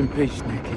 in peace, Nicky.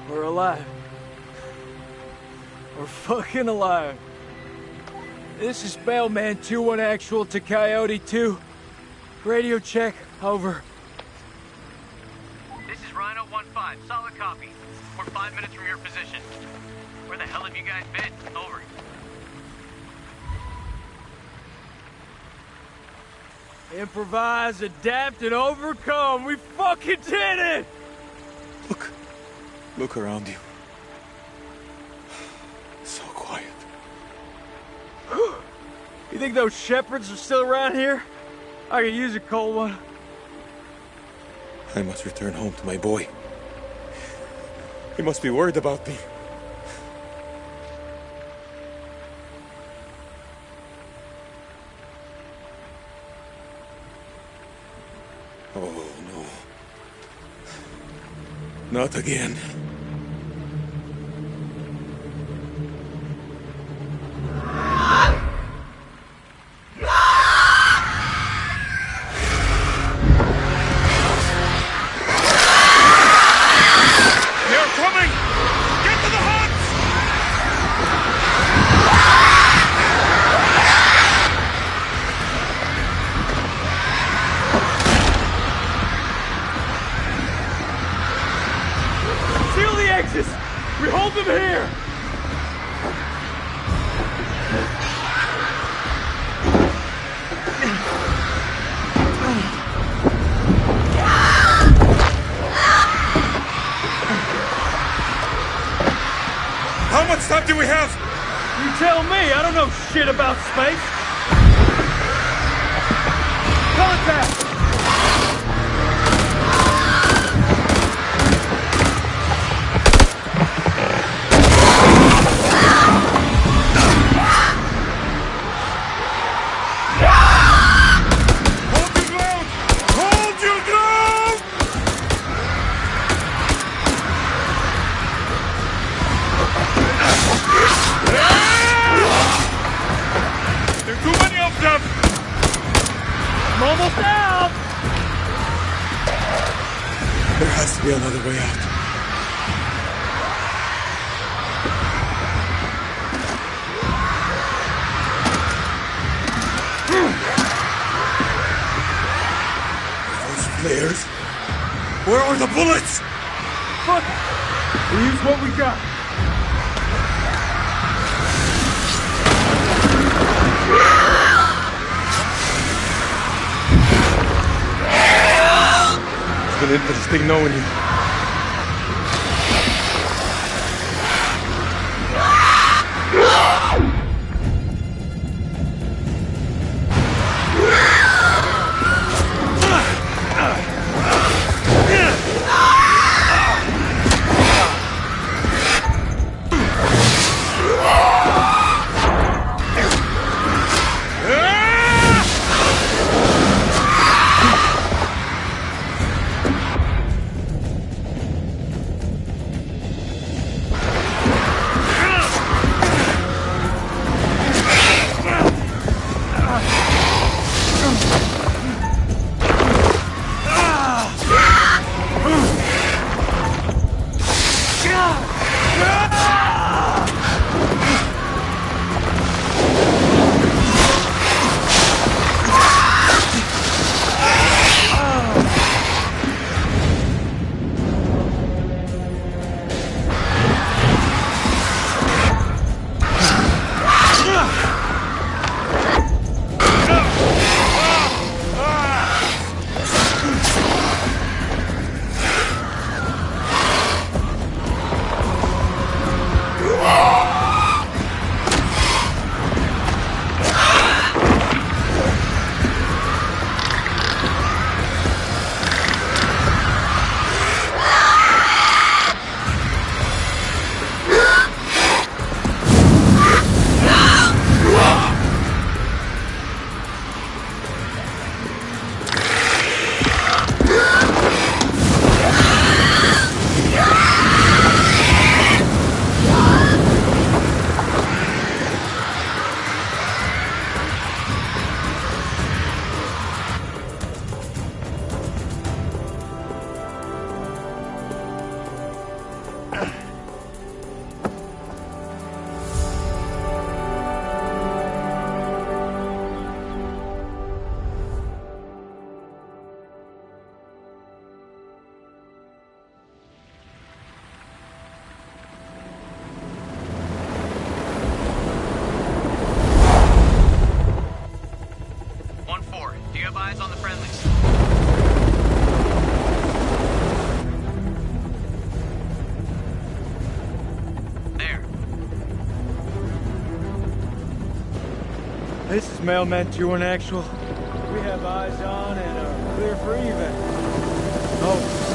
We're alive. We're fucking alive. This is Bellman 2-1 actual to Coyote 2. Radio check, over. This is Rhino 1-5, solid copy. We're 5 minutes from your position. Where the hell have you guys been? Over. Improvise, adapt, and overcome. We fucking did it! Look around you. So quiet. You think those shepherds are still around here? I could use a cold one. I must return home to my boy. He must be worried about me. Oh, no. Not again. They're coming! much time do we have? You tell me, I don't know shit about space. Contact! I'm almost out! There has to be another way out. Those flares? Where are the bullets? Fuck it. We use what we got. It's been interesting knowing you. This is Mailman 2-1 Actual. We have eyes on and are clear for even. Oh.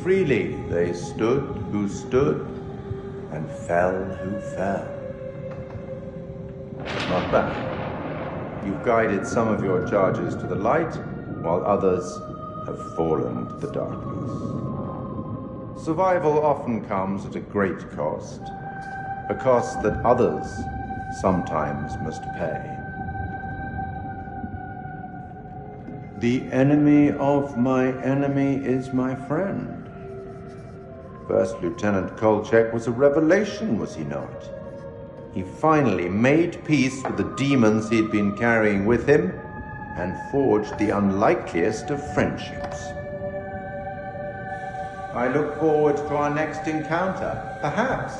freely they stood who stood, and fell who fell. Not bad. You've guided some of your charges to the light, while others have fallen to the darkness. Survival often comes at a great cost, a cost that others sometimes must pay. The enemy of my enemy is my friend. First Lieutenant Kolchak was a revelation, was he not? He finally made peace with the demons he'd been carrying with him and forged the unlikeliest of friendships. I look forward to our next encounter. Perhaps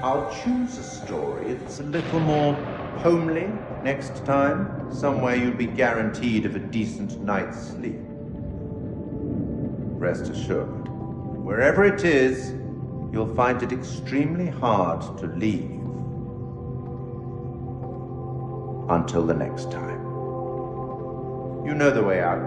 I'll choose a story that's a little more homely next time, somewhere you'll be guaranteed of a decent night's sleep. Rest assured, wherever it is, you'll find it extremely hard to leave. Until the next time. You know the way out.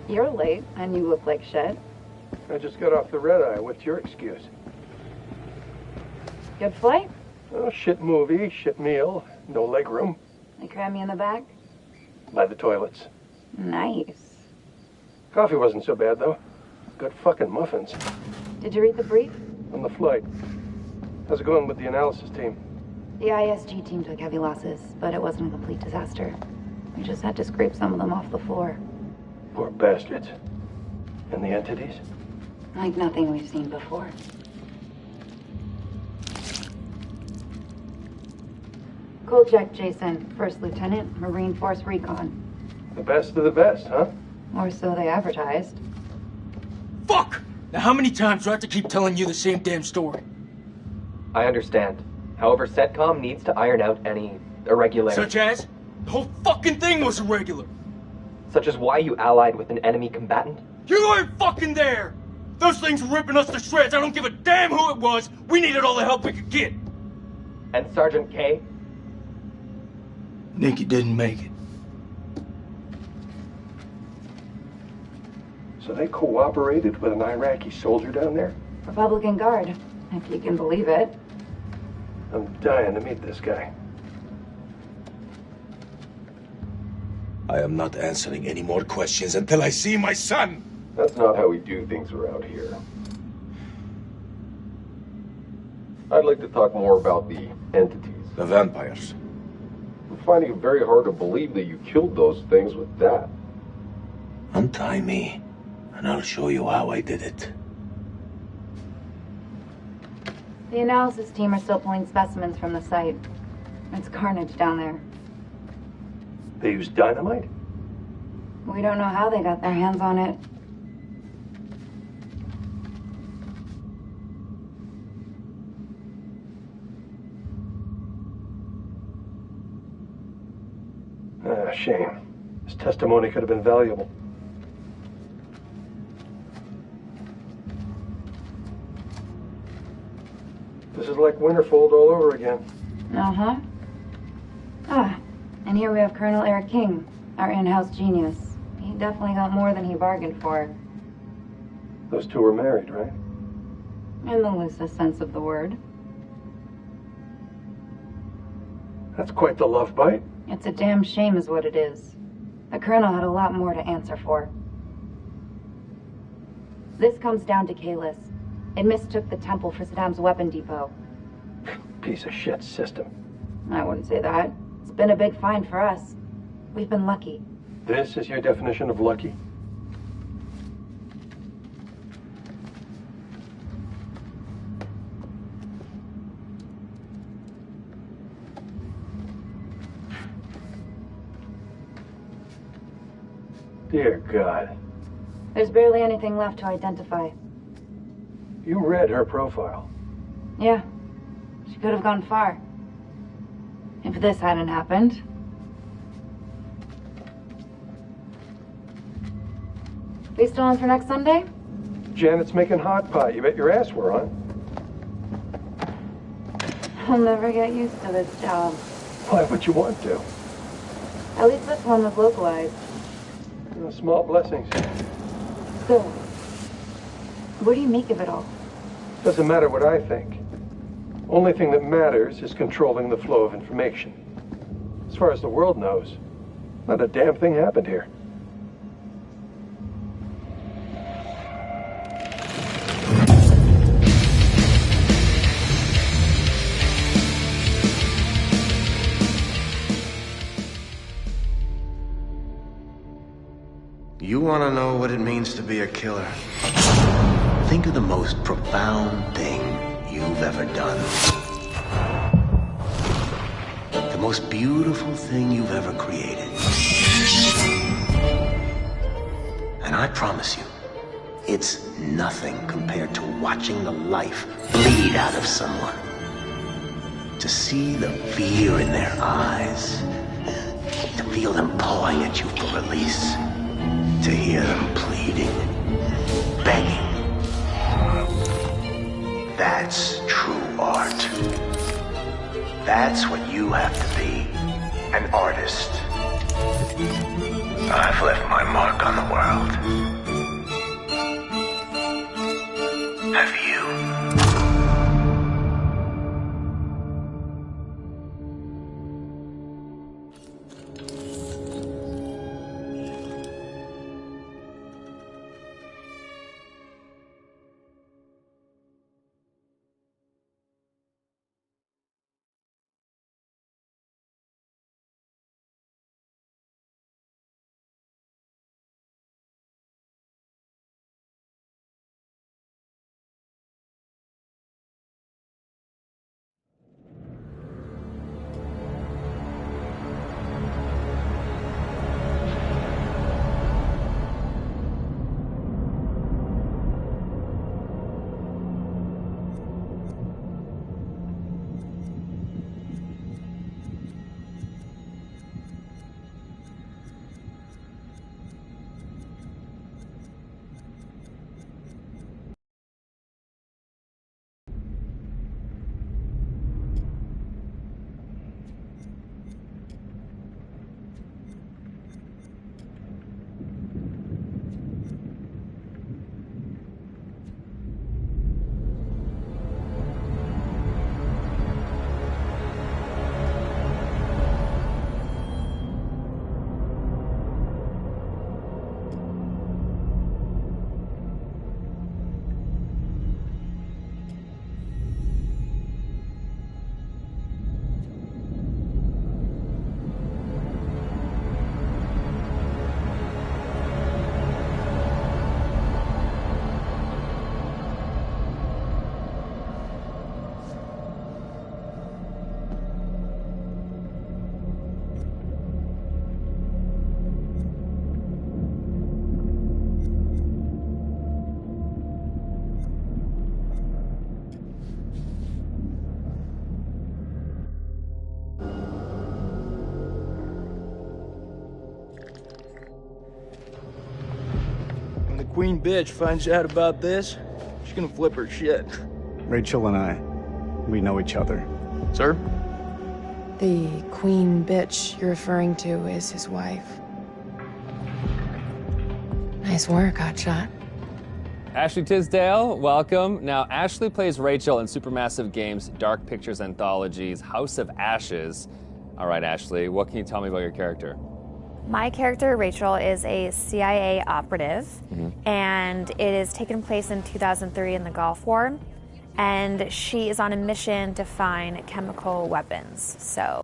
You're late, and you look like shit. I just got off the red eye. What's your excuse? Good flight? Oh, shit movie, shit meal, no leg room. They cram you in the back? By the toilets. Nice. Coffee wasn't so bad, though. Good fucking muffins. Did you read the brief? On the flight. How's it going with the analysis team? The ISG team took heavy losses, but it wasn't a complete disaster. We just had to scrape some of them off the floor. Poor bastards. And the entities? Like nothing we've seen before. Kolchak Jason, First Lieutenant, Marine Force Recon. The best of the best, huh? Or so they advertised. Fuck! Now how many times do I have to keep telling you the same damn story? I understand. However, CENTCOM needs to iron out any irregularities. Such as? The whole fucking thing was irregular! Such as why you allied with an enemy combatant? You weren't fucking there! Those things were ripping us to shreds. I don't give a damn who it was. We needed all the help we could get. And Sergeant K? Nikki didn't make it. So they cooperated with an Iraqi soldier down there? Republican Guard, if you can believe it. I'm dying to meet this guy. I am not answering any more questions until I see my son. That's not how we do things around here. I'd like to talk more about the entities. The vampires. I'm finding it very hard to believe that you killed those things with that. Untie me, and I'll show you how I did it. The analysis team are still pulling specimens from the site. It's carnage down there. They used dynamite? We don't know how they got their hands on it. Shame. His testimony could have been valuable. This is like Winterfold all over again. Uh-huh. Ah, and here we have Colonel Eric King, our in-house genius. He definitely got more than he bargained for. Those two were married, right? In the loosest sense of the word. That's quite the love bite. It's a damn shame is what it is. The Colonel had a lot more to answer for. This comes down to Kalis. It mistook the temple for Saddam's weapon depot. Piece of shit system. I wouldn't say that. It's been a big find for us. We've been lucky. This is your definition of lucky? Dear God. There's barely anything left to identify. You read her profile. Yeah. She could have gone far. If this hadn't happened. We still on for next Sunday? Janet's making hot pot. You bet your ass we're on. I'll never get used to this job. Why would you want to? At least this one was localized. Small blessings. So, what do you make of it all? Doesn't matter what I think. Only thing that matters is controlling the flow of information. As far as the world knows, not a damn thing happened here. You want to know what it means to be a killer? Think of the most profound thing you've ever done. The most beautiful thing you've ever created. And I promise you, it's nothing compared to watching the life bleed out of someone. To see the fear in their eyes. To feel them pawing at you for release. To hear them pleading, begging. That's true art. That's what you have to be, an artist. I've left my mark on the world. Have you? Queen bitch finds out about this, she's gonna flip her shit. Rachel and I, we know each other. Sir? The queen bitch you're referring to is his wife. Nice work, Hotshot. Ashley Tisdale, welcome. Now, Ashley plays Rachel in Supermassive Games' Dark Pictures Anthology's House of Ashes. All right, Ashley, what can you tell me about your character? My character, Rachel, is a CIA operative, and it is taken place in 2003 in the Gulf War, and she is on a mission to find chemical weapons, so.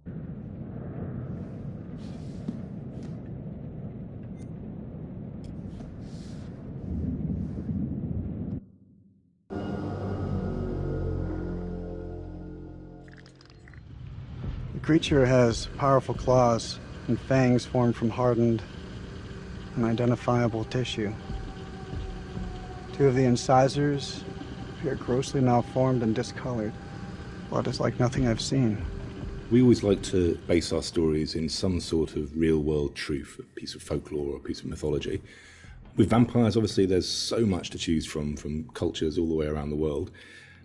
The creature has powerful claws and fangs formed from hardened, unidentifiable tissue. Two of the incisors appear grossly malformed and discolored. Blood is like nothing I've seen. We always like to base our stories in some sort of real-world truth, a piece of folklore or a piece of mythology. With vampires, obviously, there's so much to choose from cultures all the way around the world.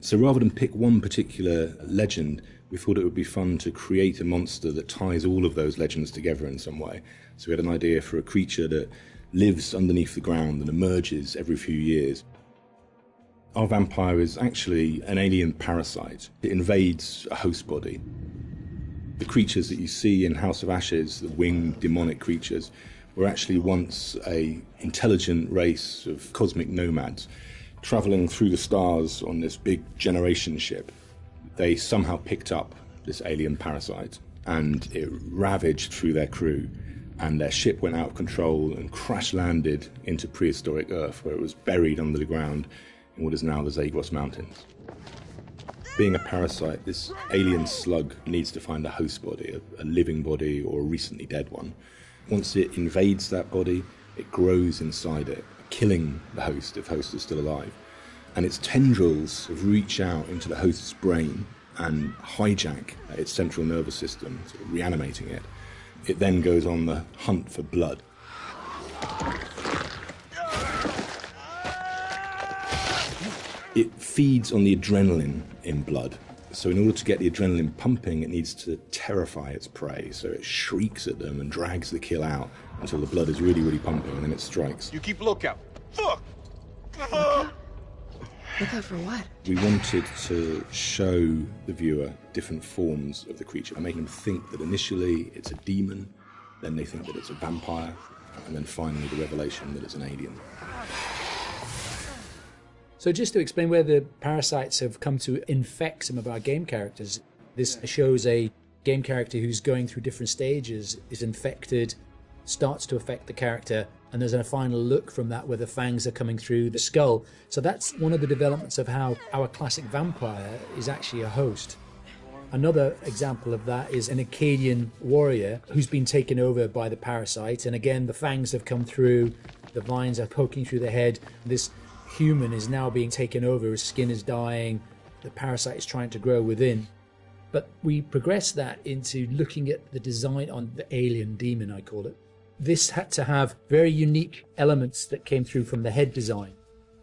So rather than pick one particular legend, we thought it would be fun to create a monster that ties all of those legends together in some way. So we had an idea for a creature that lives underneath the ground and emerges every few years. Our vampire is actually an alien parasite. It invades a host body. The creatures that you see in House of Ashes, the winged demonic creatures, were actually once an intelligent race of cosmic nomads traveling through the stars on this big generation ship. They somehow picked up this alien parasite and it ravaged through their crew, and their ship went out of control and crash landed into prehistoric Earth, where it was buried under the ground in what is now the Zagros Mountains. Being a parasite, this alien slug needs to find a host body, a living body or a recently dead one. Once it invades that body, it grows inside it, killing the host if host is still alive. And its tendrils reach out into the host's brain and hijack its central nervous system, sort of reanimating it. It then goes on the hunt for blood. It feeds on the adrenaline in blood. So in order to get the adrenaline pumping, it needs to terrify its prey. So it shrieks at them and drags the kill out until the blood is really, really pumping, and then it strikes. You keep lookout. Fuck! Lookout for what? We wanted to show the viewer different forms of the creature and make them think that initially it's a demon, then they think that it's a vampire, and then finally the revelation that it's an alien. So just to explain where the parasites have come to infect some of our game characters, this shows a game character who's going through different stages, is infected, starts to affect the character, and there's a final look from that where the fangs are coming through the skull. So that's one of the developments of how our classic vampire is actually a host. Another example of that is an Akkadian warrior who's been taken over by the parasite, and again the fangs have come through, the vines are poking through the head. This human is now being taken over, his skin is dying, the parasite is trying to grow within. But we progress that into looking at the design on the alien demon, I call it. This had to have very unique elements that came through from the head design.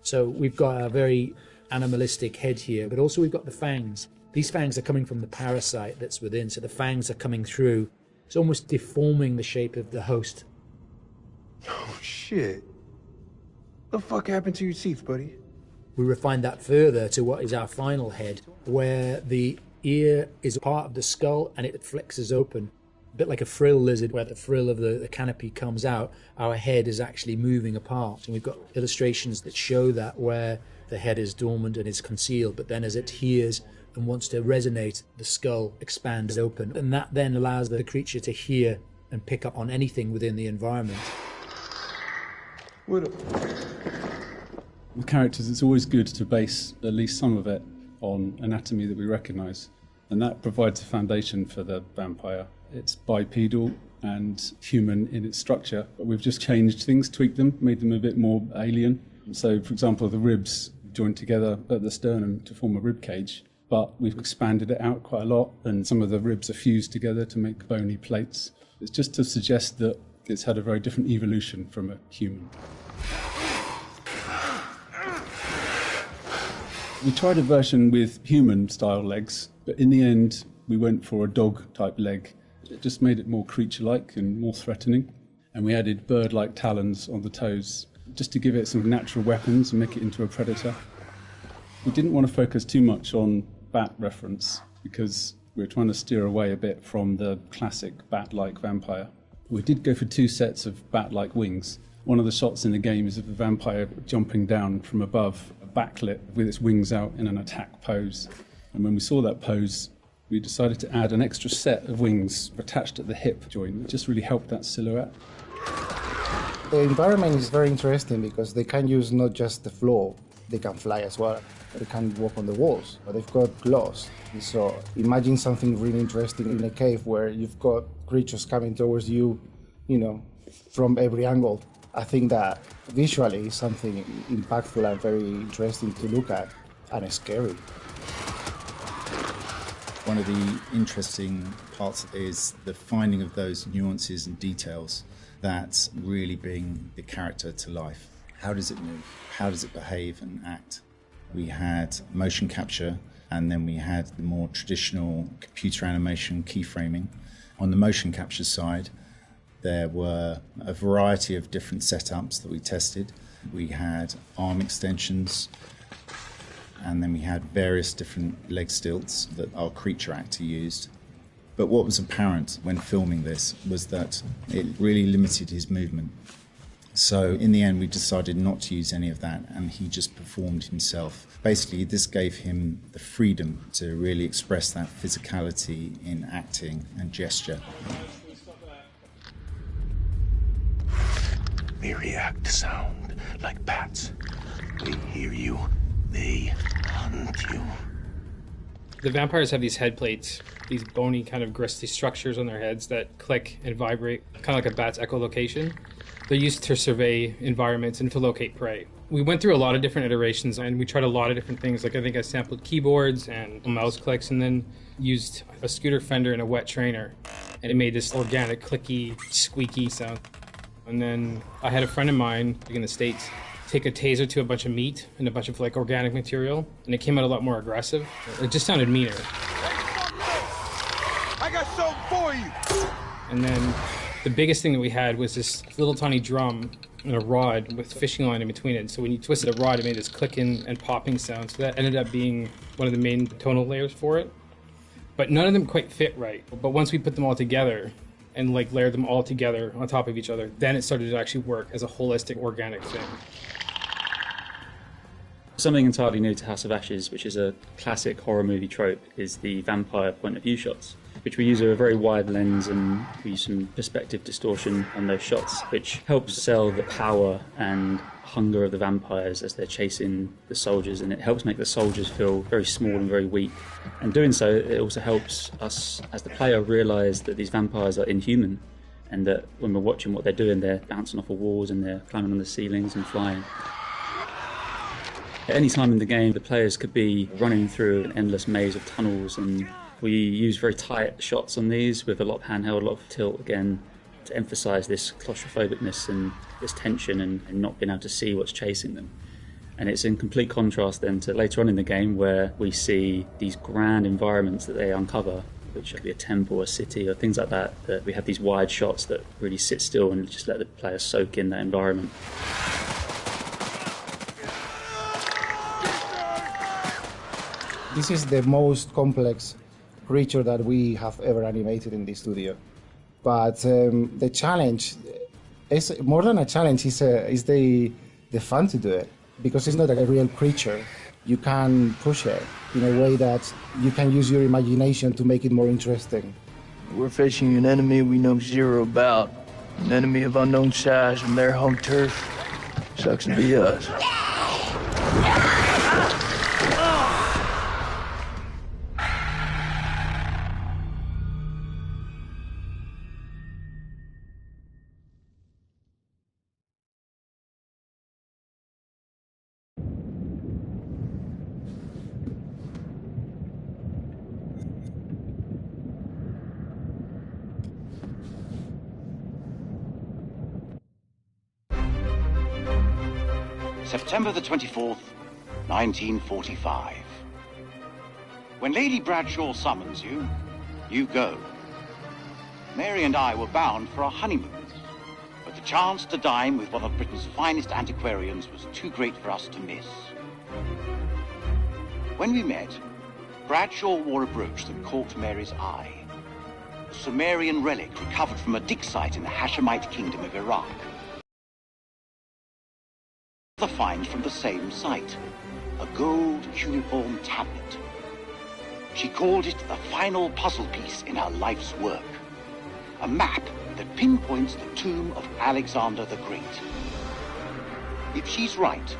So we've got a very animalistic head here, but also we've got the fangs. These fangs are coming from the parasite that's within, so the fangs are coming through. It's almost deforming the shape of the host. Oh, shit. The fuck happened to your teeth, buddy? We refined that further to what is our final head, where the ear is part of the skull and it flexes open. A bit like a frill lizard, where the frill of the canopy comes out, our head is actually moving apart. And we've got illustrations that show that, where the head is dormant and is concealed, but then as it hears and wants to resonate, the skull expands open. And that then allows the creature to hear and pick up on anything within the environment. With characters, it's always good to base at least some of it on anatomy that we recognise, and that provides a foundation for the vampire. It's bipedal and human in its structure, but we've just changed things, tweaked them, made them a bit more alien. So, for example, the ribs joined together at the sternum to form a rib cage, but we've expanded it out quite a lot, and some of the ribs are fused together to make bony plates. It's just to suggest that it's had a very different evolution from a human. We tried a version with human-style legs, but in the end we went for a dog-type leg. It just made it more creature-like and more threatening. And we added bird-like talons on the toes, just to give it some natural weapons and make it into a predator. We didn't want to focus too much on bat reference, because we were trying to steer away a bit from the classic bat-like vampire. We did go for 2 sets of bat-like wings. One of the shots in the game is of the vampire jumping down from above, a backlit with its wings out in an attack pose. And when we saw that pose, we decided to add an extra set of wings attached at the hip joint. It just really helped that silhouette. The environment is very interesting because they can use not just the floor, they can fly as well. They can walk on the walls, but they've got claws. And so imagine something really interesting in a cave where you've got creatures coming towards you, from every angle. I think that visually is something impactful and very interesting to look at, and scary. One of the interesting parts is the finding of those nuances and details that really bring the character to life. How does it move? How does it behave and act? We had motion capture, and then we had the more traditional computer animation keyframing. On the motion capture side, there were a variety of different setups that we tested. We had arm extensions, and then we had various different leg stilts that our creature actor used. But what was apparent when filming this was that it really limited his movement. So in the end, we decided not to use any of that, and he just performed himself. Basically, this gave him the freedom to really express that physicality in acting and gesture. They react to sound like bats. They hear you. They hunt you. The vampires have these head plates, these bony kind of gristly structures on their heads that click and vibrate, kind of like a bat's echolocation. They're used to survey environments and to locate prey. We went through a lot of different iterations and we tried a lot of different things. Like I think I sampled keyboards and mouse clicks and then used a scooter fender and a wet trainer. And it made this organic, clicky, squeaky sound. And then I had a friend of mine in the States take a taser to a bunch of meat and a bunch of like organic material, and it came out a lot more aggressive. It just sounded meaner. I got something for you! And then the biggest thing that we had was this little tiny drum and a rod with fishing line in between it. So when you twisted a rod, it made this clicking and popping sound. So that ended up being one of the main tonal layers for it. But none of them quite fit right. But once we put them all together and like layered them all together on top of each other, then it started to actually work as a holistic, organic thing. Something entirely new to House of Ashes, which is a classic horror movie trope, is the vampire point of view shots, which we use a very wide lens and we use some perspective distortion on those shots, which helps sell the power and hunger of the vampires as they're chasing the soldiers, and it helps make the soldiers feel very small and very weak. And doing so, it also helps us as the player realise that these vampires are inhuman, and that when we're watching what they're doing, they're bouncing off of walls and they're climbing on the ceilings and flying. At any time in the game, the players could be running through an endless maze of tunnels, and we use very tight shots on these with a lot of handheld, a lot of tilt again, to emphasise this claustrophobicness and this tension and not being able to see what's chasing them. And it's in complete contrast then to later on in the game where we see these grand environments that they uncover, which could be a temple, a city, or things like that, that we have these wide shots that really sit still and just let the player soak in that environment. This is the most complex creature that we have ever animated in the studio. But the challenge is more than a challenge, is the fun to do it. Because it's not a real creature. You can push it in a way that you can use your imagination to make it more interesting. We're facing an enemy we know zero about. An enemy of unknown size from their home turf. Sucks to be us. September the 24th, 1945. When Lady Bradshaw summons you, you go. Mary and I were bound for our honeymoons, but the chance to dine with one of Britain's finest antiquarians was too great for us to miss. When we met, Bradshaw wore a brooch that caught Mary's eye. A Sumerian relic recovered from a dig site in the Hashemite kingdom of Iraq. Another find from the same site, a gold cuneiform tablet. She called it the final puzzle piece in her life's work, a map that pinpoints the tomb of Alexander the Great. If she's right,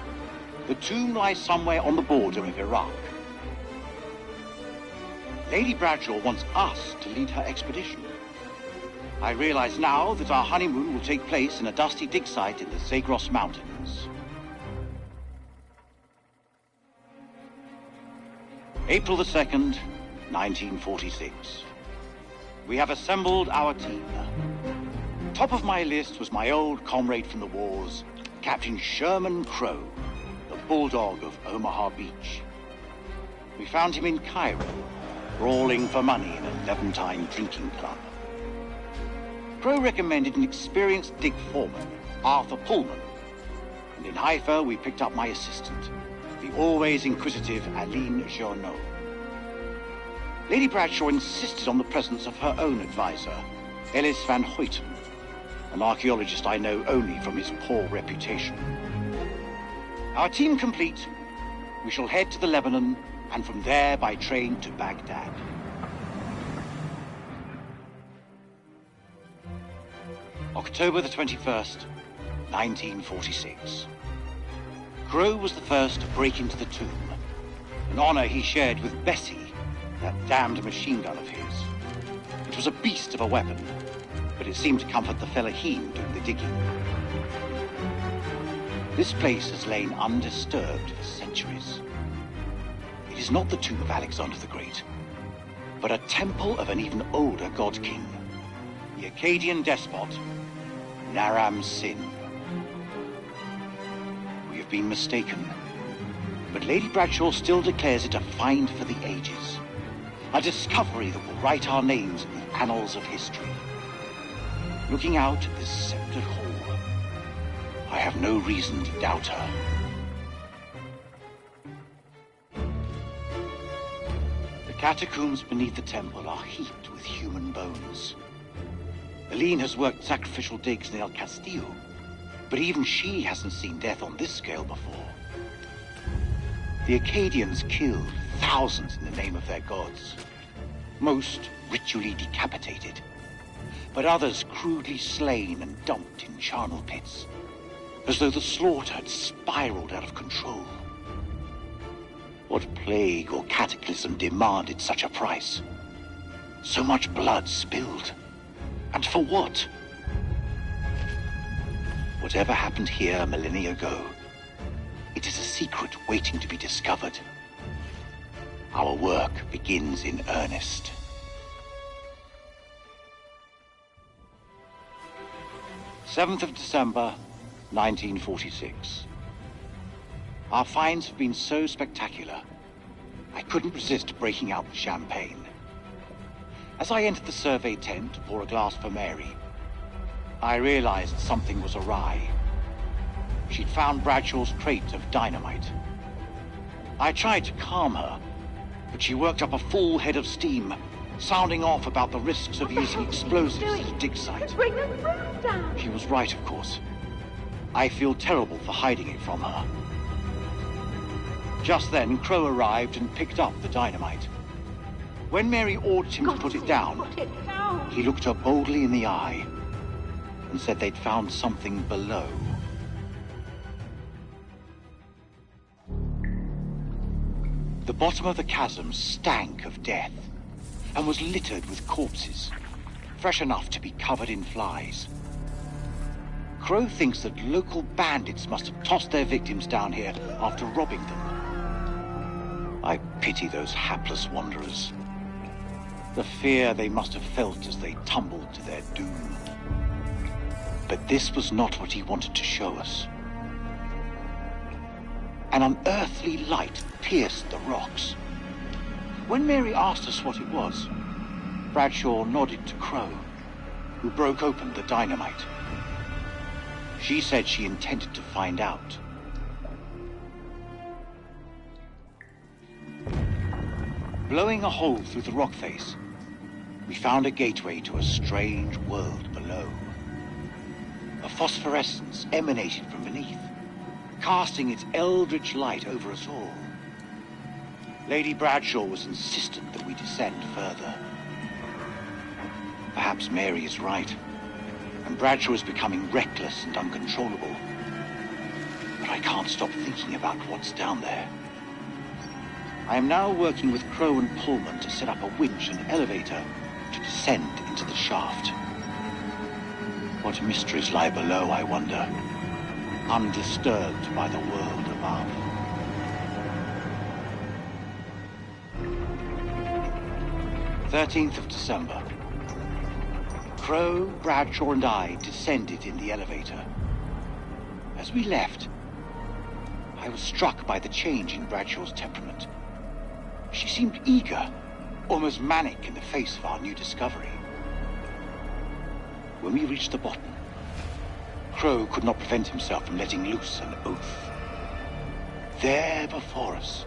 the tomb lies somewhere on the border of Iraq. Lady Bradshaw wants us to lead her expedition. I realize now that our honeymoon will take place in a dusty dig site in the Zagros Mountains. April the 2nd, 1946. We have assembled our team. Top of my list was my old comrade from the wars, Captain Sherman Crow, the bulldog of Omaha Beach. We found him in Cairo, brawling for money in a Levantine drinking club. Crow recommended an experienced dig foreman, Arthur Pullman, and in Haifa we picked up my assistant, the always inquisitive Aline Journeau. Lady Bradshaw insisted on the presence of her own advisor, Ellis van Hoyten, an archaeologist I know only from his poor reputation. Our team complete, we shall head to the Lebanon and from there by train to Baghdad. October the 21st, 1946. Crow was the first to break into the tomb, an honor he shared with Bessie, that damned machine gun of his. It was a beast of a weapon, but it seemed to comfort the fellaheen doing the digging. This place has lain undisturbed for centuries. It is not the tomb of Alexander the Great, but a temple of an even older god-king, the Akkadian despot, Naram Sin. We have been mistaken, but Lady Bradshaw still declares it a find for the ages, a discovery that will write our names in the annals of history. Looking out at this sceptred hall, I have no reason to doubt her. The catacombs beneath the temple are heaped with human bones. Aline has worked sacrificial digs in El Castillo, but even she hasn't seen death on this scale before. The Akkadians killed thousands in the name of their gods, most ritually decapitated, but others crudely slain and dumped in charnel pits, as though the slaughter had spiraled out of control. What plague or cataclysm demanded such a price? So much blood spilled, and for what? Whatever happened here millennia ago, it is a secret waiting to be discovered. Our work begins in earnest. December 7th, 1946. Our finds have been so spectacular, I couldn't resist breaking out the champagne. As I entered the survey tent to pour a glass for Mary, I realized something was awry. She'd found Bradshaw's crate of dynamite. I tried to calm her, but she worked up a full head of steam, sounding off about the risks of using explosives at a dig site. She was right, of course. I feel terrible for hiding it from her. Just then, Crow arrived and picked up the dynamite. When Mary ordered him to put it down, he looked her boldly in the eye and said they'd found something below. The bottom of the chasm stank of death and was littered with corpses, fresh enough to be covered in flies. Crow thinks that local bandits must have tossed their victims down here after robbing them. I pity those hapless wanderers. The fear they must have felt as they tumbled to their doom. But this was not what he wanted to show us. An unearthly light pierced the rocks. When Mary asked us what it was, Bradshaw nodded to Crow, who broke open the dynamite. She said she intended to find out. Blowing a hole through the rock face, we found a gateway to a strange world below. A phosphorescence emanated from beneath, casting its eldritch light over us all. Lady Bradshaw was insistent that we descend further. Perhaps Mary is right, and Bradshaw is becoming reckless and uncontrollable. But I can't stop thinking about what's down there. I am now working with Crow and Pullman to set up a winch and elevator to descend into the shaft. What mysteries lie below, I wonder, undisturbed by the world above. December 13th. Crow, Bradshaw, and I descended in the elevator. As As we left, I was struck by the change in Bradshaw's temperament. She seemed eager, almost manic in the face of our new discovery. When we reached the bottom, Crow could not prevent himself from letting loose an oath. There before us,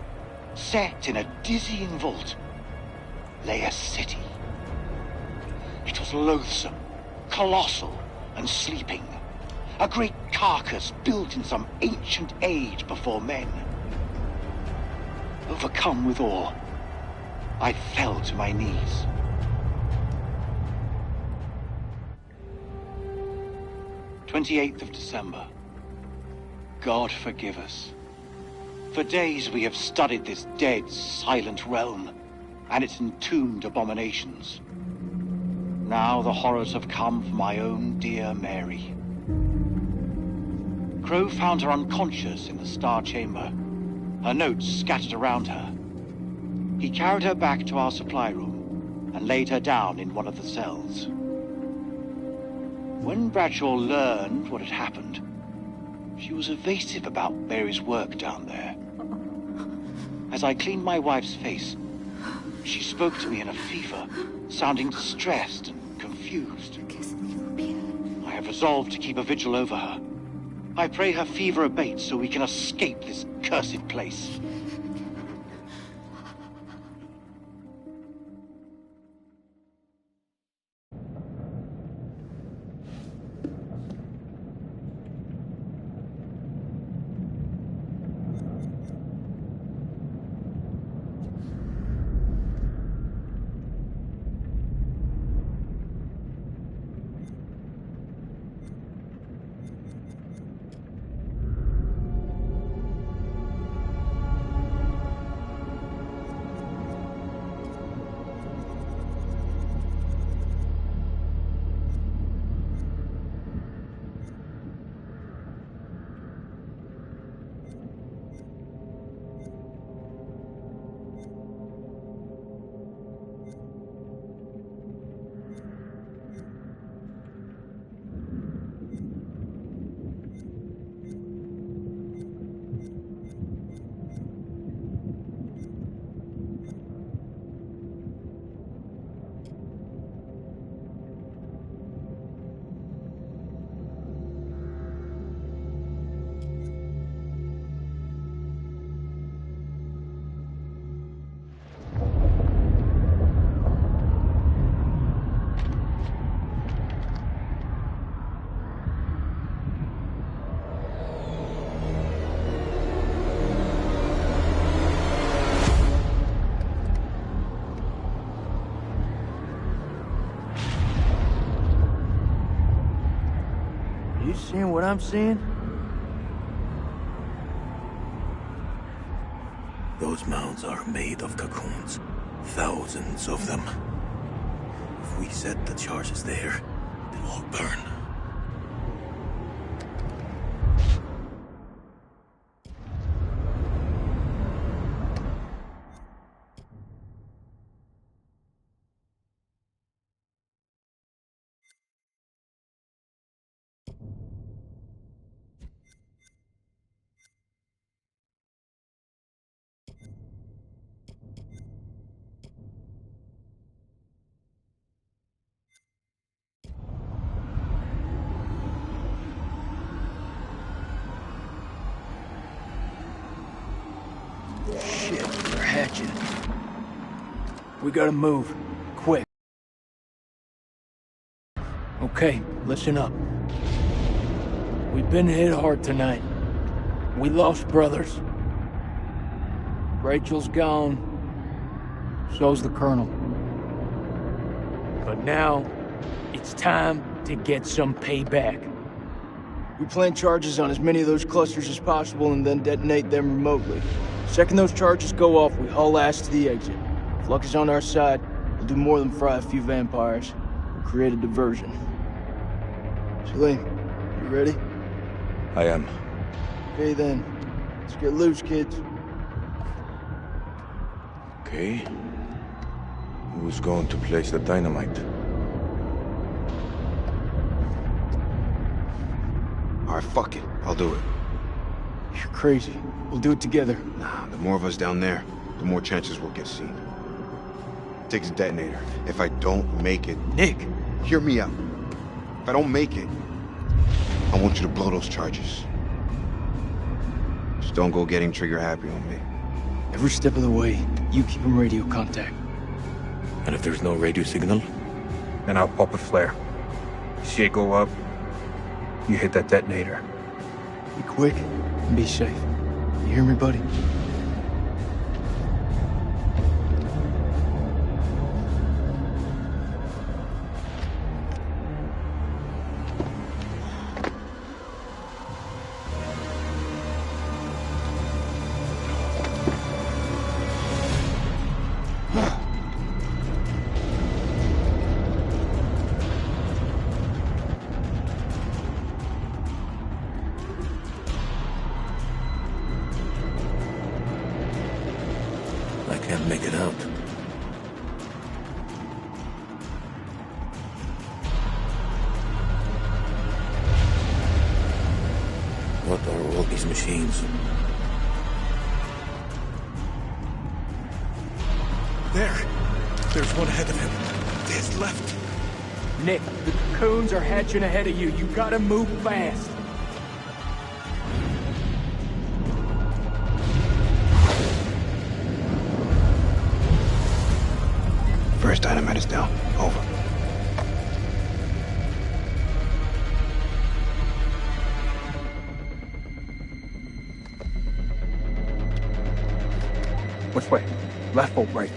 set in a dizzying vault, lay a city. It was loathsome, colossal, and sleeping. A great carcass built in some ancient age before men. Overcome with awe, I fell to my knees. "28th of December. God forgive us. For days we have studied this dead, silent realm and its entombed abominations. Now the horrors have come for my own dear Mary. Crow found her unconscious in the Star Chamber, her notes scattered around her. He carried her back to our supply room and laid her down in one of the cells. When Bradshaw learned what had happened, she was evasive about Mary's work down there. As I cleaned my wife's face, she spoke to me in a fever, sounding distressed and confused. I have resolved to keep a vigil over her. I pray her fever abates so we can escape this cursed place. You seeing what I'm seeing? Those mounds are made of cocoons. Thousands of them. If we set the charges there, they'll all burn. Shit, they're hatching. We gotta move. Quick. Okay, listen up. We've been hit hard tonight. We lost brothers. Rachel's gone. So's the Colonel. But now, it's time to get some payback. We plant charges on as many of those clusters as possible and then detonate them remotely. Second those charges go off, we haul ass to the exit. If luck is on our side, we'll do more than fry a few vampires. We'll create a diversion. Salim, you ready? I am. Okay then. Let's get loose, kids. Okay. Who's going to place the dynamite? Alright, fuck it. I'll do it. You're crazy. We'll do it together. Nah, the more of us down there, the more chances we'll get seen. Takes a detonator. If I don't make it... Nick! Hear me out. If I don't make it, I want you to blow those charges. Just don't go getting trigger happy on me. Every step of the way, you keep him radio contact. And if there's no radio signal, then I'll pop a flare. See it go up, you hit that detonator. Be quick and be safe. You hear me, buddy? Can't make it out. What are all these machines? There's one ahead of him. There's left. Nick, the cocoons are hatching ahead of you. You gotta move fast. First dynamite is down. Over. Which way? Left or right?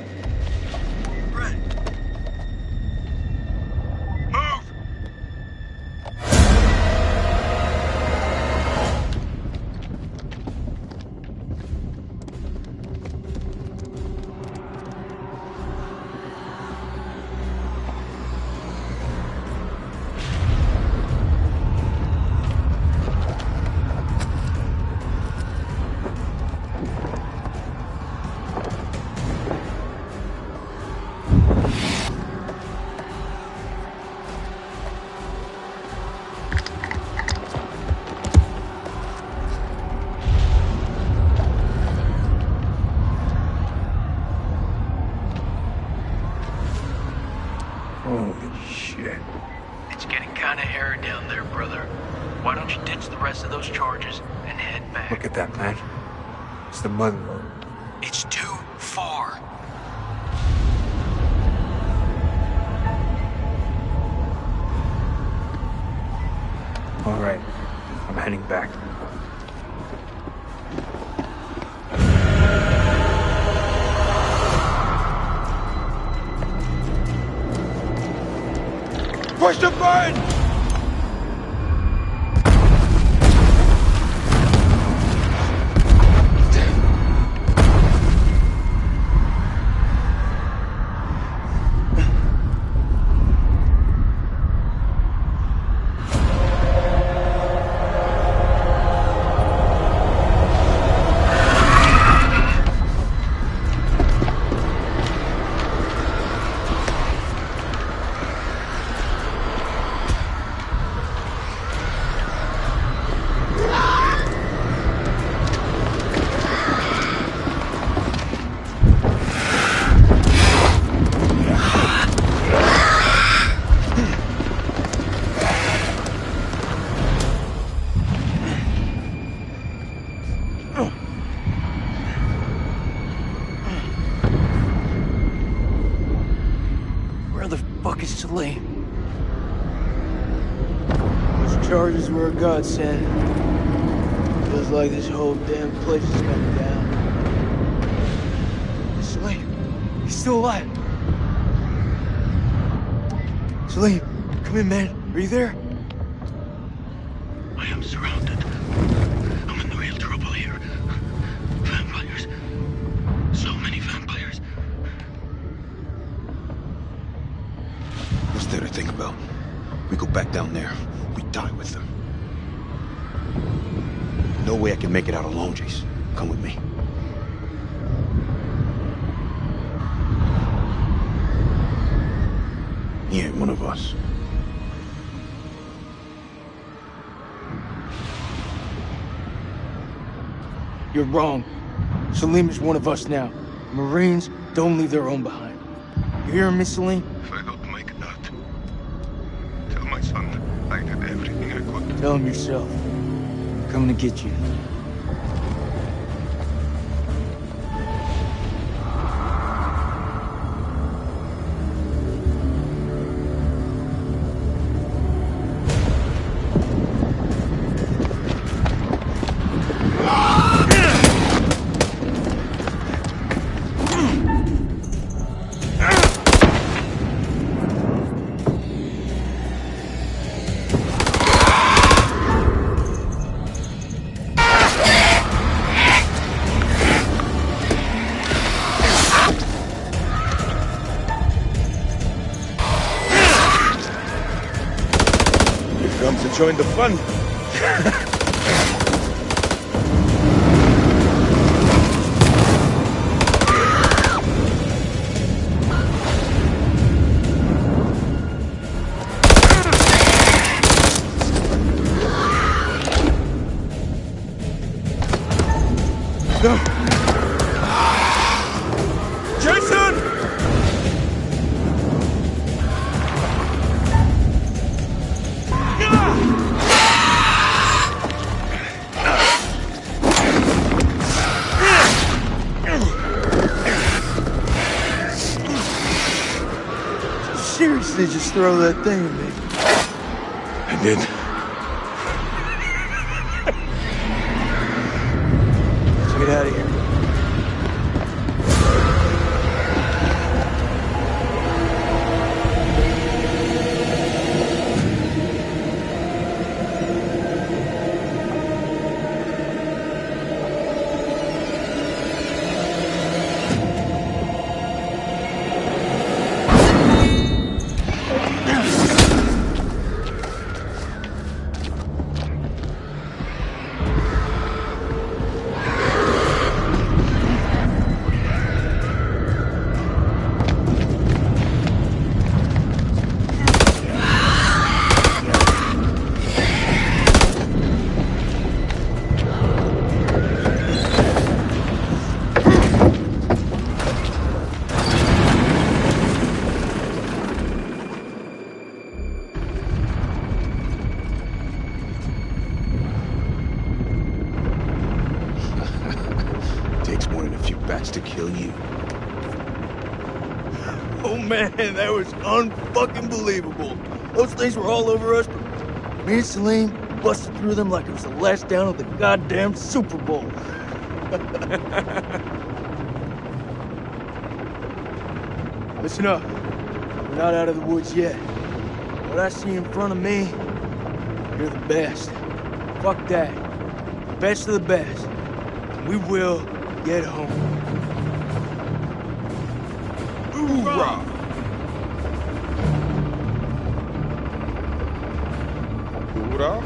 Holy shit. It's getting kind of hairy down there, brother. Why don't you ditch the rest of those charges and head back? Look at that, man. It's the mud road. It's too far. All right, I'm heading back. Push the button! Where the fuck is Salim? Those charges were a godsend. Feels like this whole damn place is coming down. Salim, he's still alive. Salim, come in, man. Are you there? I am surrounded. I'm in real trouble here. Vampires. So many vampires. What's there to think about? We go back down there. We die with them. No way I can make it out alone, Jace. Come with me. He ain't one of us. You're wrong. Salim is one of us now. Marines don't leave their own behind. You hear me, Salim? If I don't make that, tell my son I did everything I could. Tell him yourself. I'm coming to get you. Come to join the fun. No! Jason! Seriously, just throw that thing at me. I did. Let's get out of here. Takes more than a few bats to kill you. Oh man, that was unfucking believable. Those things were all over us, but me and Salim busted through them like it was the last down of the goddamn Super Bowl. Listen up. We're not out of the woods yet. What I see in front of me, you're the best. Fuck that. The best of the best. We will get home. Hoorah! Hoorah!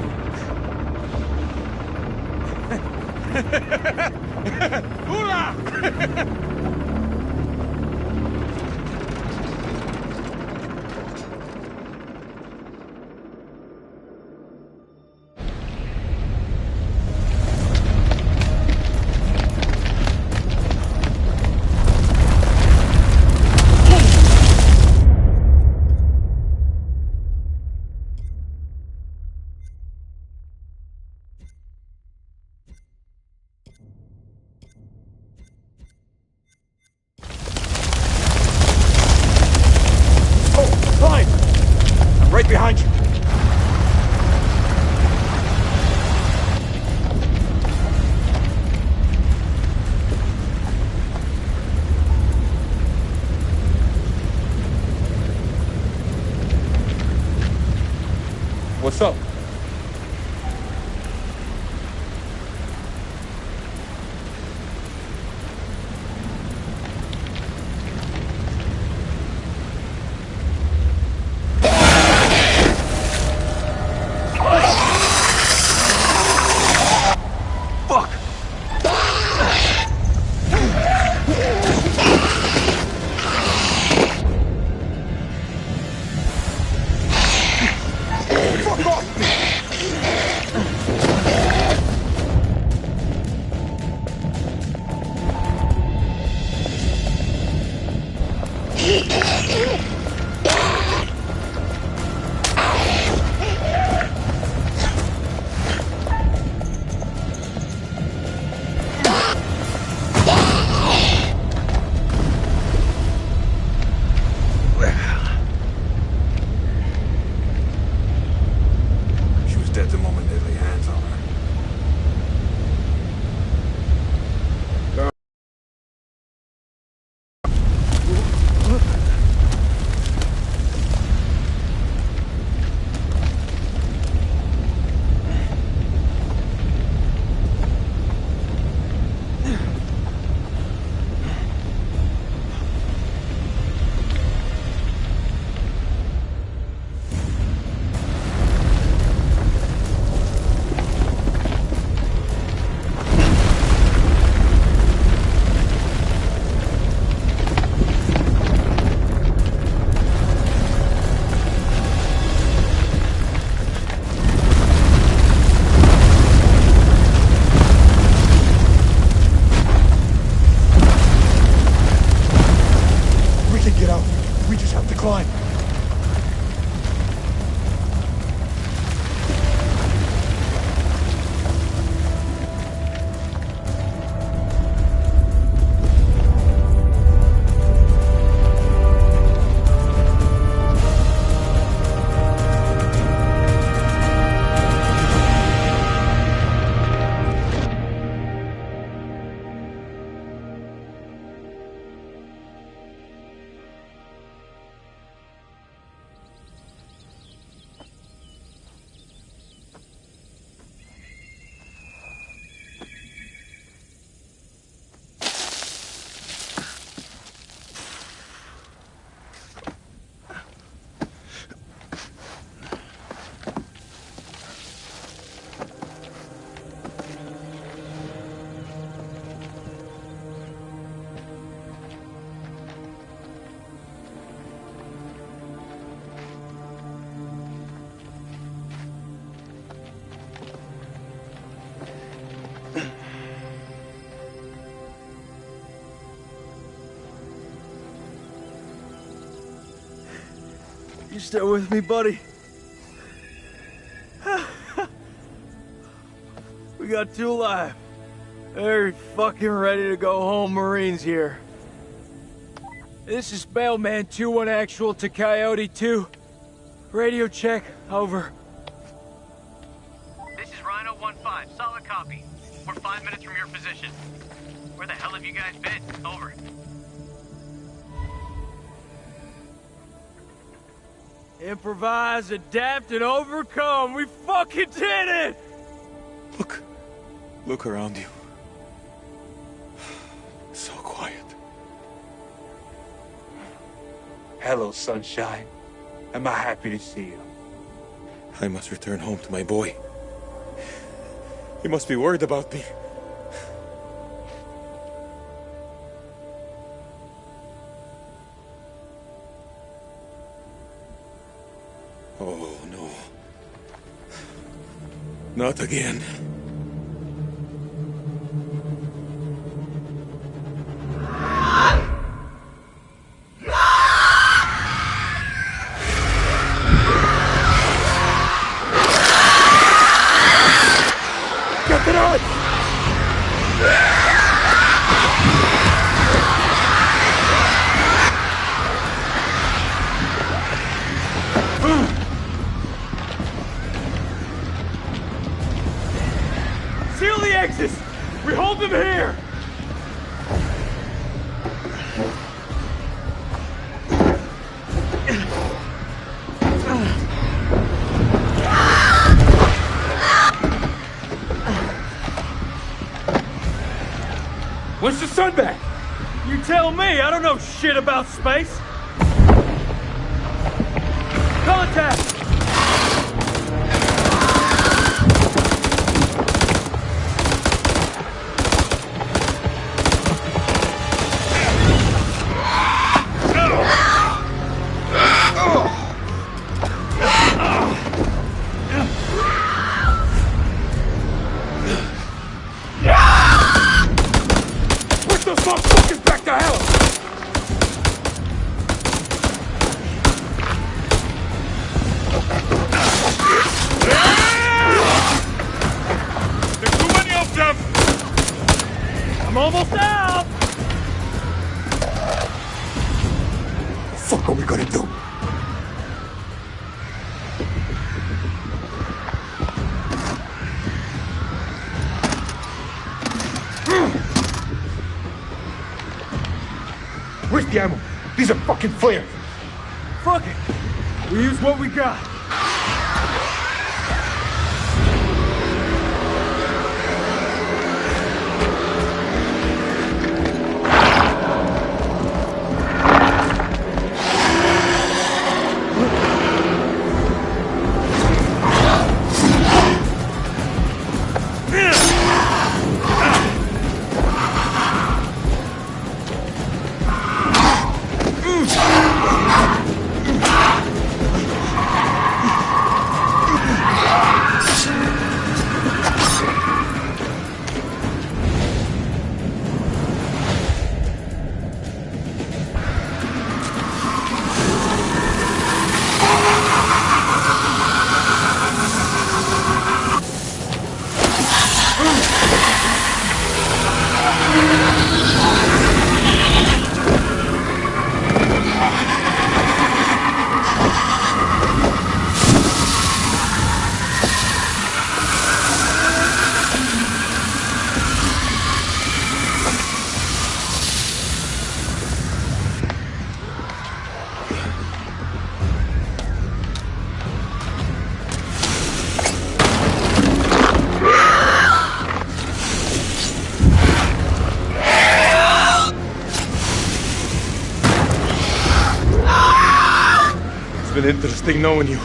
Right behind you. What's up? Fuck off me! You still with me, buddy? We got 2 alive. They're fucking ready to go home, Marines here. This is Bellman 2-1 actual to Coyote 2. Radio check, over. This is Rhino 1-5, solid copy. We're 5 minutes from your position. Where the hell have you guys been? Over. Improvise, adapt, and overcome. We fucking did it! Look around you. So quiet. Hello, sunshine. Am I happy to see you? I must return home to my boy. He must be worried about me. Oh, no. Not again. Seal the exits! We hold them here! When's the sun back? You tell me, I don't know shit about space! Contact! Push those motherfuckers back to hell! There's too many of them! I'm almost out! What the fuck are we gonna do? Where's the ammo? These are fucking flares! Fuck it! We use what we got! It's been interesting knowing you.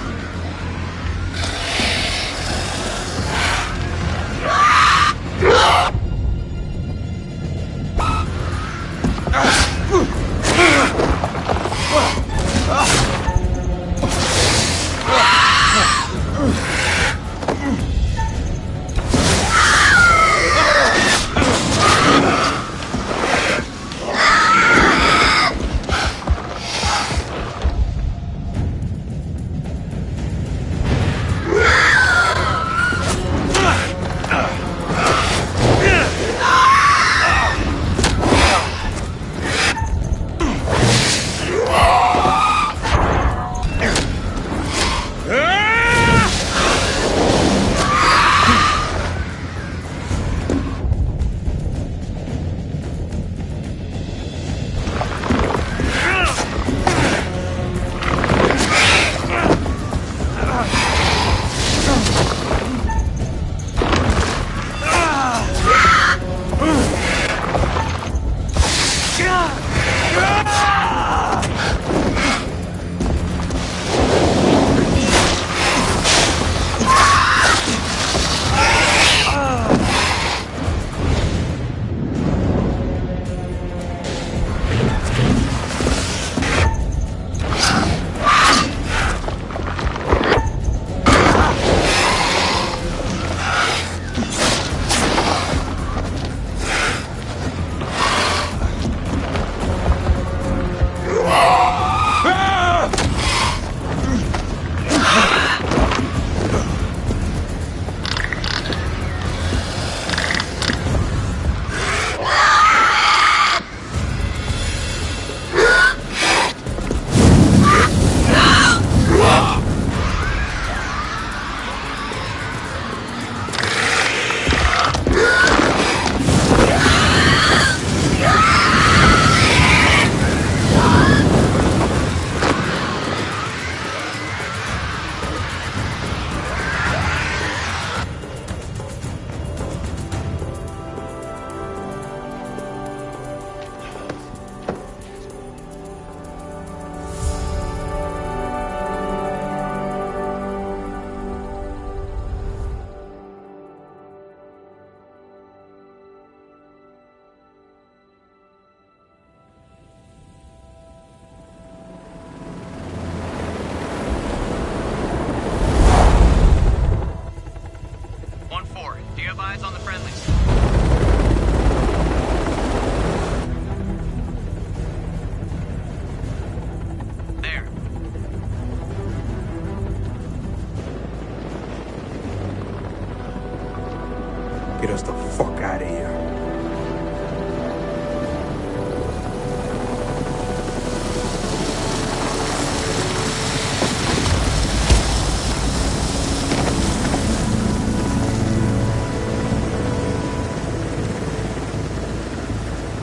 out of here.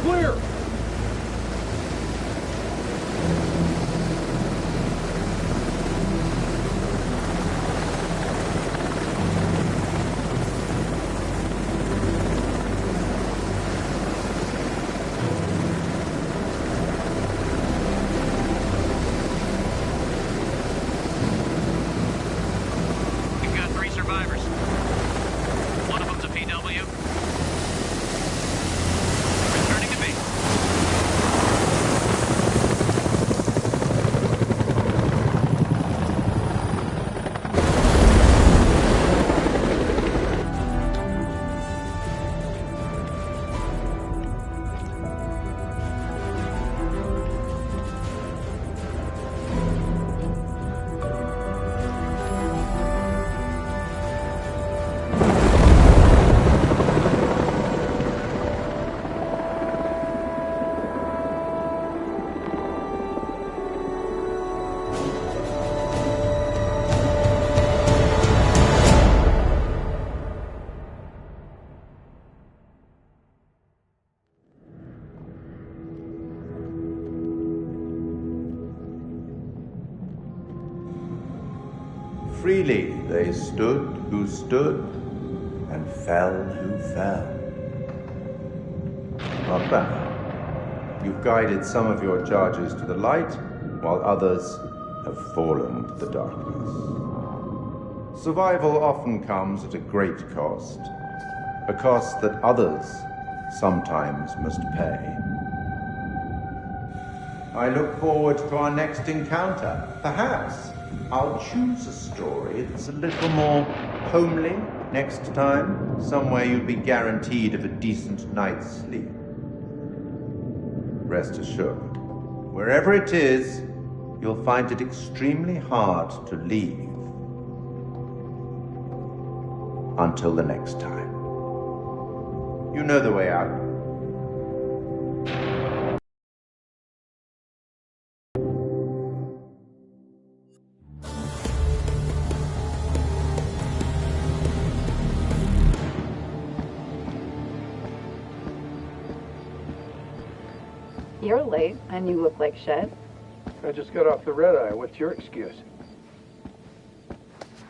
Clear! We've got 3 survivors. One of them's a PW. Returning to base. Freely they stood who stood, and fell who fell. Not bad. You've guided some of your charges to the light, while others have fallen to the darkness. Survival often comes at a great cost, a cost that others sometimes must pay. I look forward to our next encounter. Perhaps I'll choose a story that's a little more homely next time, somewhere you'll be guaranteed of a decent night's sleep. Rest assured, wherever it is, you'll find it extremely hard to leave. Until the next time. You know the way out. You're late, and you look like shit. I just got off the red eye. What's your excuse?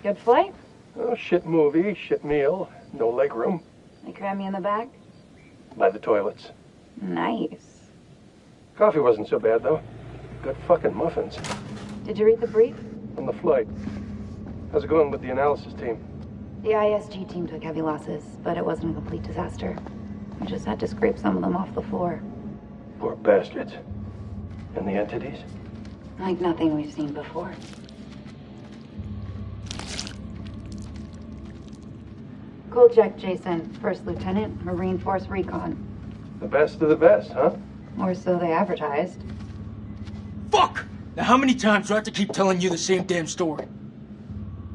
Good flight? Oh, shit movie, shit meal, no leg room. They cram you in the back? By the toilets. Nice. Coffee wasn't so bad, though. Good fucking muffins. Did you read the brief? On the flight. How's it going with the analysis team? The ISG team took heavy losses, but it wasn't a complete disaster. We just had to scrape some of them off the floor. Poor bastards. And the entities? Like nothing we've seen before. Kolchak Jason, First Lieutenant, Marine Force Recon. The best of the best, huh? Or so they advertised. Fuck! Now how many times do I have to keep telling you the same damn story?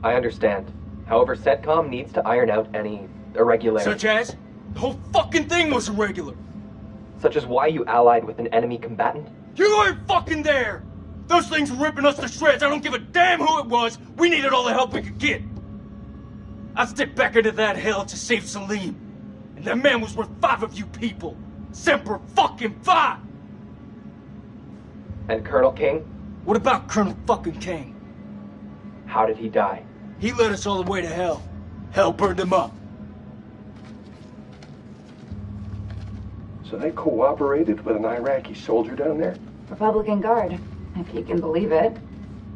I understand. However, CENTCOM needs to iron out any irregularities. Such as? The whole fucking thing was irregular. Such as why you allied with an enemy combatant? You weren't fucking there! Those things were ripping us to shreds. I don't give a damn who it was. We needed all the help we could get. I stepped back into that hell to save Salim. And that man was worth 5 of you people. Semper fucking Fi! And Colonel King? What about Colonel fucking King? How did he die? He led us all the way to hell. Hell burned him up. So they cooperated with an Iraqi soldier down there? Republican Guard, if you can believe it.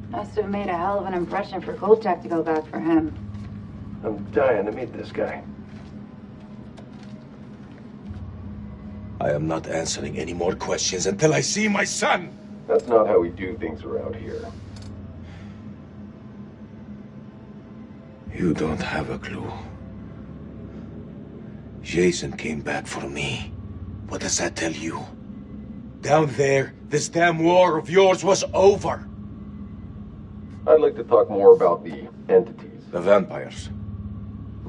Must have made a hell of an impression for Kolchak to go back for him. I'm dying to meet this guy. I am not answering any more questions until I see my son. That's not how we do things around here. You don't have a clue. Jason came back for me. What does that tell you? Down there, this damn war of yours was over. I'd like to talk more about the entities. The vampires.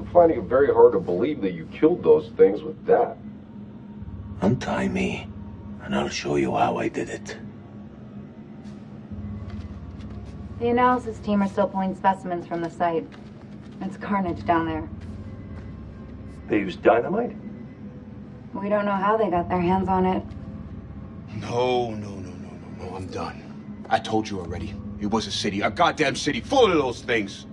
I'm finding it very hard to believe that you killed those things with that. Untie me, and I'll show you how I did it. The analysis team are still pulling specimens from the site. It's carnage down there. They used dynamite? We don't know how they got their hands on it. No, I'm done. I told you already. It was a city, a goddamn city full of those things.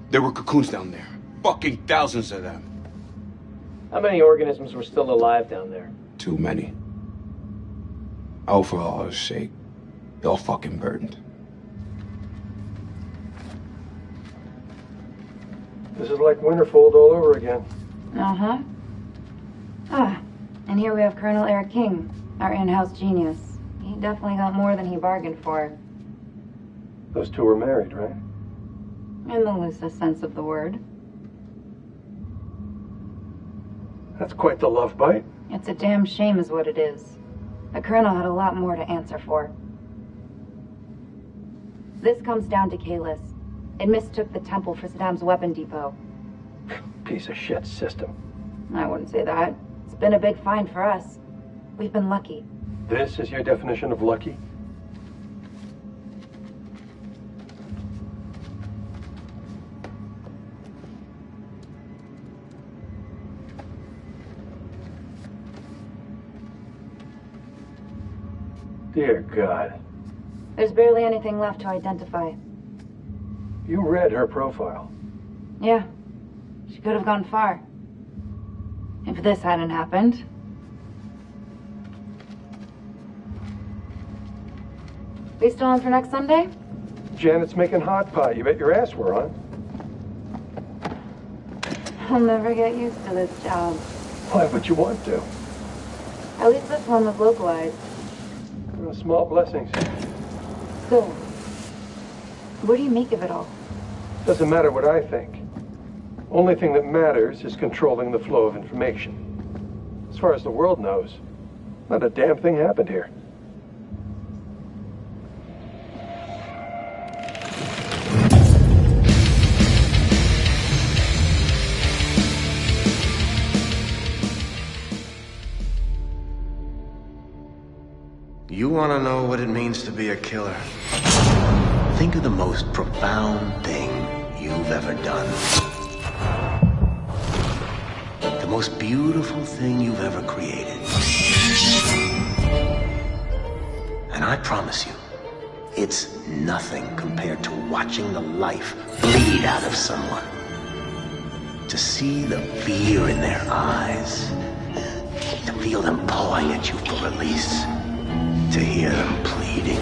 There were cocoons down there. Fucking thousands of them. How many organisms were still alive down there? Too many. Oh, for Allah's sake. They all fucking burned. This is like Winterfold all over again. Uh-huh. And here we have Colonel Eric King, our in-house genius. He definitely got more than he bargained for. Those two were married, right? In the loosest sense of the word. That's quite the love bite. It's a damn shame is what it is. The Colonel had a lot more to answer for. This comes down to Kalis. It mistook the temple for Saddam's weapon depot. Piece of shit system. I wouldn't say that. It's been a big find for us. We've been lucky. This is your definition of lucky? Dear God. There's barely anything left to identify. You read her profile. Yeah. She could have gone far. If this hadn't happened. We still on for next Sunday? Janet's making hot pie. You bet your ass we're on. I'll never get used to this job. Why would you want to? At least this one was localized. Small blessings. So, what do you make of it all? Doesn't matter what I think. Only thing that matters is controlling the flow of information. As far as the world knows, not a damn thing happened here. You want to know what it means to be a killer? Think of the most profound thing you've ever done. The most beautiful thing you've ever created. And I promise you, it's nothing compared to watching the life bleed out of someone. To see the fear in their eyes. To feel them pawing at you for release. To hear them pleading,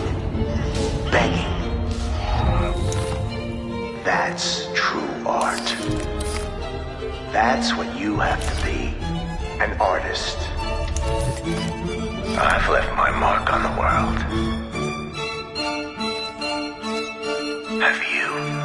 begging. That's true art. That's what you have to be, an artist. I've left my mark on the world. Have you?